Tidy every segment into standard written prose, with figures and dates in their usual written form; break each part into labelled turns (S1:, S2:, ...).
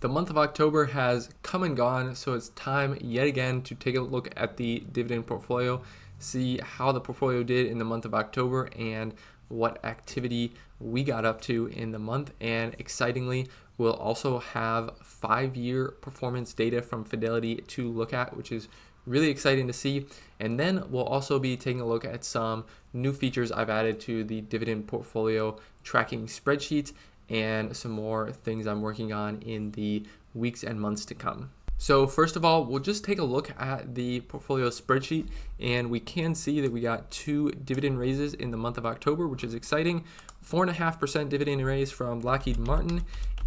S1: The month of October has come and gone, so it's time yet again to take a look at the dividend portfolio, see how the portfolio did in the month of October and what activity we got up to in the month. And excitingly, we'll also have 5-year performance data from Fidelity to look at, which is really exciting to see. And then we'll also be taking a look at some new features I've added to the dividend portfolio tracking spreadsheet and some more things I'm working on in the weeks and months to come. So first of all, we'll just take a look at the portfolio spreadsheet, and we can see that we got 2 dividend raises in the month of October, which is exciting. 4.5% dividend raise from Lockheed Martin,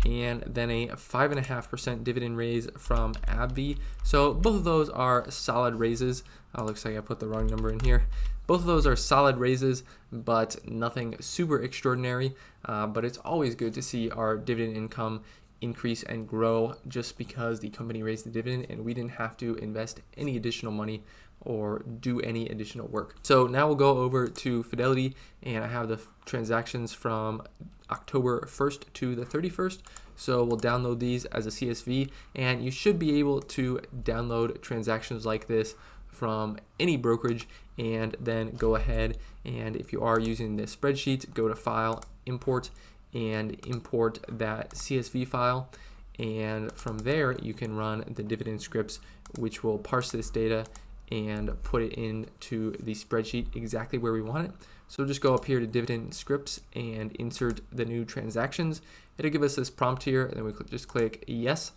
S1: and then a 5.5% dividend raise from AbbVie. So both of those are solid raises. Looks like I put the wrong number in here. Both of those are solid raises, but nothing super extraordinary. But it's always good to see our dividend income increase and grow just because the company raised the dividend and we didn't have to invest any additional money or do any additional work. So now we'll go over to Fidelity, and I have the transactions from October 1st to the 31st. So we'll download these as a CSV, and you should be able to download transactions like this from any brokerage, and then go ahead and if you are using this spreadsheet, go to File, Import, and import that CSV file, and from there you can run the dividend scripts, which will parse this data and put it into the spreadsheet exactly where we want it. So just go up here to dividend scripts and insert the new transactions. It'll give us this prompt here, and then we just click yes,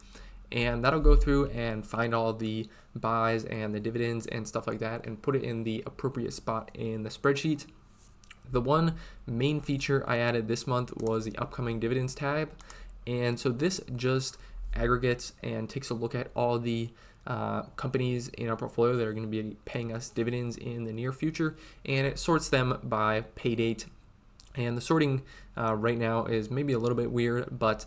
S1: and that'll go through and find all the buys and the dividends and stuff like that and put it in the appropriate spot in the spreadsheet. The one main feature I added this month was the upcoming dividends tab, and so this just aggregates and takes a look at all the companies in our portfolio that are going to be paying us dividends in the near future, and it sorts them by pay date. And the sorting right now is maybe a little bit weird, but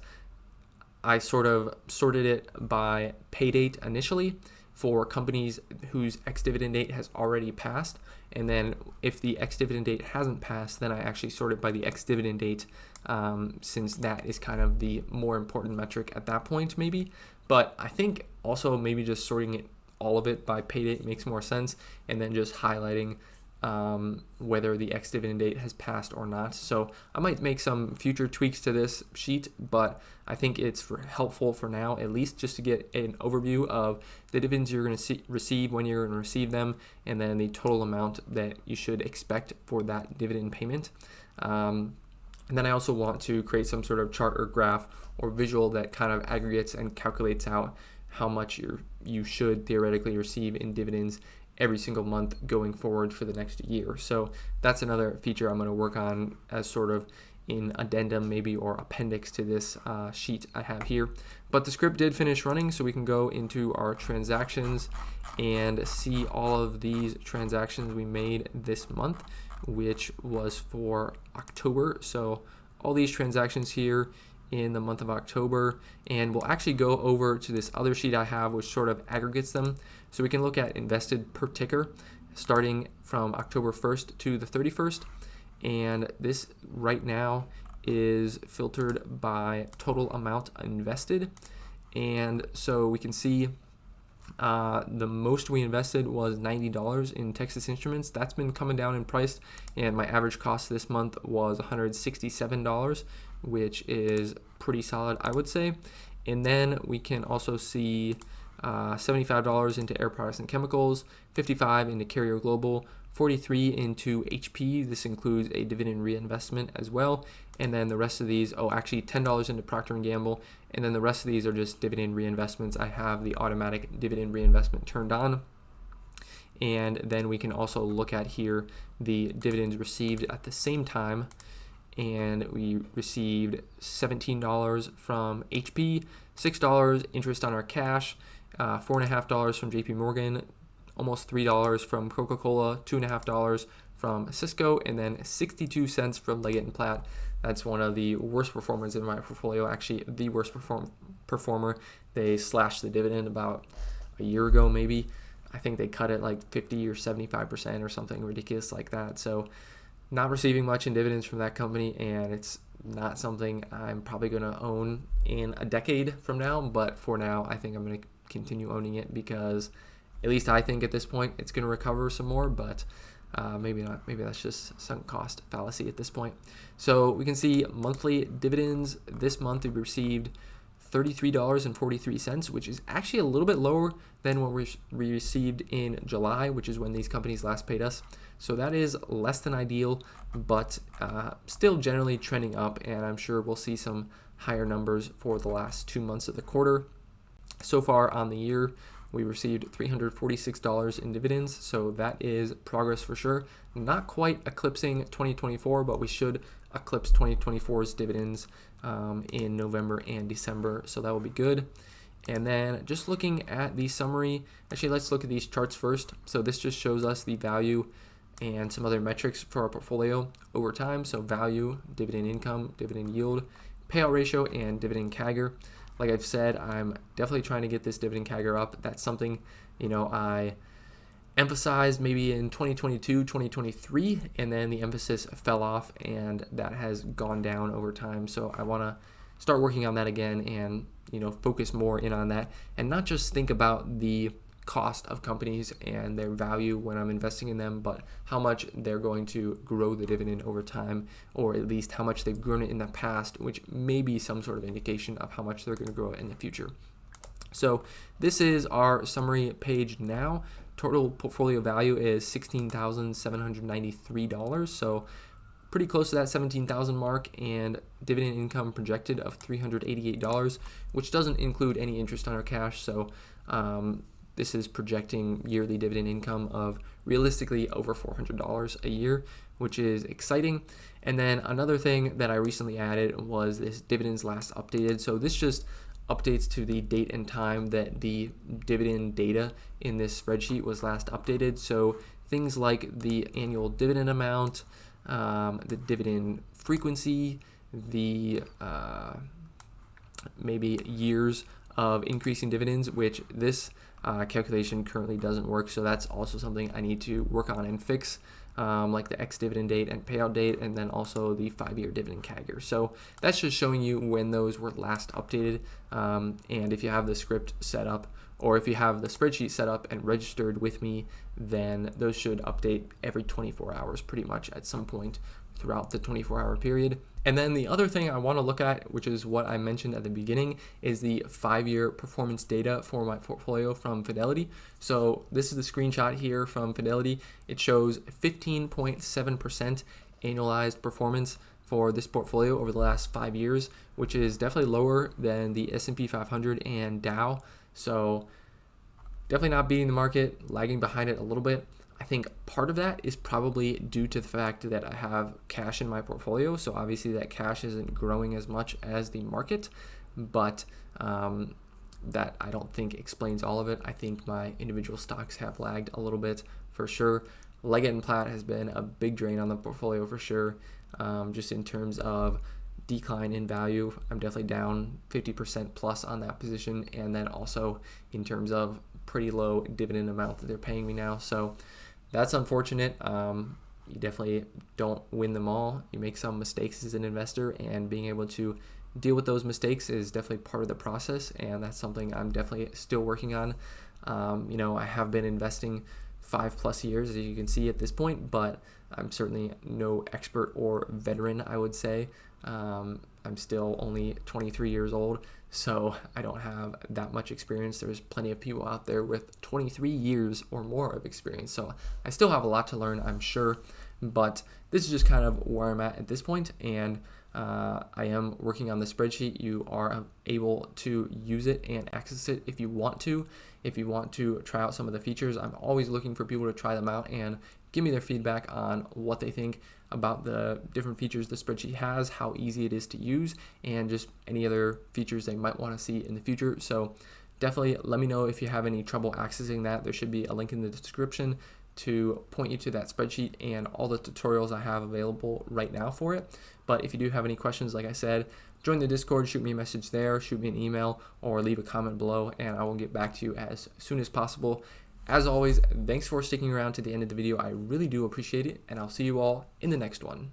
S1: I sort of sorted it by pay date initially for companies whose ex-dividend date has already passed. And then if the ex-dividend date hasn't passed, then I actually sort it by the ex-dividend date, since that is kind of the more important metric at that point maybe. But I think also maybe just sorting it all of it by pay date makes more sense, and then just highlighting whether the ex-dividend date has passed or not. So I might make some future tweaks to this sheet, but I think it's helpful for now, at least, just to get an overview of the dividends you're going to receive, when you're going to receive them, and then the total amount that you should expect for that dividend payment. And then I also want to create some sort of chart or graph or visual that kind of aggregates and calculates out how much you should theoretically receive in dividends every single month going forward for the next year. So that's another feature I'm going to work on as sort of in addendum maybe, or appendix to this sheet I have here. But the script did finish running, so we can go into our transactions and see all of these transactions we made this month, which was for October. So all these transactions here in the month of October, and we'll actually go over to this other sheet I have which sort of aggregates them, so we can look at invested per ticker starting from October 1st to the 31st, and this right now is filtered by total amount invested. And so we can see the most we invested was $90 in Texas Instruments. That's been coming down in price, and my average cost this month was $167, which is pretty solid, I would say. And then we can also see $75 into Air Products and Chemicals, $55 into Carrier Global, $43 into HP. This includes a dividend reinvestment as well. And then the rest of these, actually $10 into Procter & Gamble, and then the rest of these are just dividend reinvestments. I have the automatic dividend reinvestment turned on. And then we can also look at here the dividends received at the same time, and we received $17 from HP, $6 interest on our cash, $4.50 from JP Morgan, almost $3 from Coca-Cola, $2.50 from Cisco, and then 62 cents from Leggett & Platt. That's one of the worst performers in my portfolio, actually the worst performer. They slashed the dividend about a year ago maybe. I think they cut it like 50 or 75% or something ridiculous like that. So not receiving much in dividends from that company, and it's not something I'm probably going to own in a decade from now, but for now, I think I'm going to continue owning it because at least I think at this point it's going to recover some more, but maybe not. Maybe that's just sunk cost fallacy at this point. So we can see monthly dividends. This month we received $33.43, which is actually a little bit lower than what we received in July, which is when these companies last paid us. So that is less than ideal, but still generally trending up, and I'm sure we'll see some higher numbers for the last 2 months of the quarter. So far on the year, we received $346 in dividends, so that is progress for sure. Not quite eclipsing 2024, but we should eclipse 2024's dividends in November and December, so that will be good. And then just looking at the summary, actually let's look at these charts first. So this just shows us the value and some other metrics for our portfolio over time. So value, dividend income, dividend yield, payout ratio, and dividend CAGR. Like I've said, I'm definitely trying to get this dividend CAGR up. That's something, I emphasized maybe in 2022, 2023, and then the emphasis fell off and that has gone down over time. So I want to start working on that again and, focus more in on that and not just think about the cost of companies and their value when I'm investing in them, but how much they're going to grow the dividend over time, or at least how much they've grown it in the past, which may be some sort of indication of how much they're going to grow it in the future. So this is our summary page now. Total portfolio value is $16,793, so pretty close to that 17,000 mark, and dividend income projected of $388, which doesn't include any interest on our cash. So this is projecting yearly dividend income of realistically over $400 a year, which is exciting. And then another thing that I recently added was this dividends last updated. So this just updates to the date and time that the dividend data in this spreadsheet was last updated. So things like the annual dividend amount, the dividend frequency, the maybe years of increasing dividends, which this calculation currently doesn't work. So that's also something I need to work on and fix, like the ex-dividend date and payout date, and then also the 5-year dividend CAGR. So that's just showing you when those were last updated. And if you have the script set up, or if you have the spreadsheet set up and registered with me, then those should update every 24 hours pretty much at some point throughout the 24-hour period. And then the other thing I want to look at, which is what I mentioned at the beginning, is the 5-year performance data for my portfolio from Fidelity. So this is the screenshot here from Fidelity. It shows 15.7% annualized performance for this portfolio over the last 5 years, which is definitely lower than the S&P 500 and Dow. So definitely not beating the market, lagging behind it a little bit. I think part of that is probably due to the fact that I have cash in my portfolio. So obviously that cash isn't growing as much as the market, but that I don't think explains all of it. I think my individual stocks have lagged a little bit for sure. Leggett & Platt has been a big drain on the portfolio for sure, just in terms of decline in value. I'm definitely down 50% plus on that position, and then also in terms of pretty low dividend amount that they're paying me now. So that's unfortunate. You definitely don't win them all. You make some mistakes as an investor, and being able to deal with those mistakes is definitely part of the process, and that's something I'm definitely still working on. I have been investing 5+ years, as you can see at this point, but I'm certainly no expert or veteran, I would say. I'm still only 23 years old, so I don't have that much experience. There's plenty of people out there with 23 years or more of experience, so I still have a lot to learn, I'm sure, but this is just kind of where I'm at this point, and I am working on the spreadsheet. You are able to use it and access it if you want to. If you want to try out some of the features, I'm always looking for people to try them out and give me their feedback on what they think about the different features the spreadsheet has, how easy it is to use, and just any other features they might want to see in the future. So definitely let me know if you have any trouble accessing that. There should be a link in the description to point you to that spreadsheet and all the tutorials I have available right now for it. But if you do have any questions, like I said, join the Discord, shoot me a message there, shoot me an email, or leave a comment below, and I will get back to you as soon as possible. As always, thanks for sticking around to the end of the video. I really do appreciate it, and I'll see you all in the next one.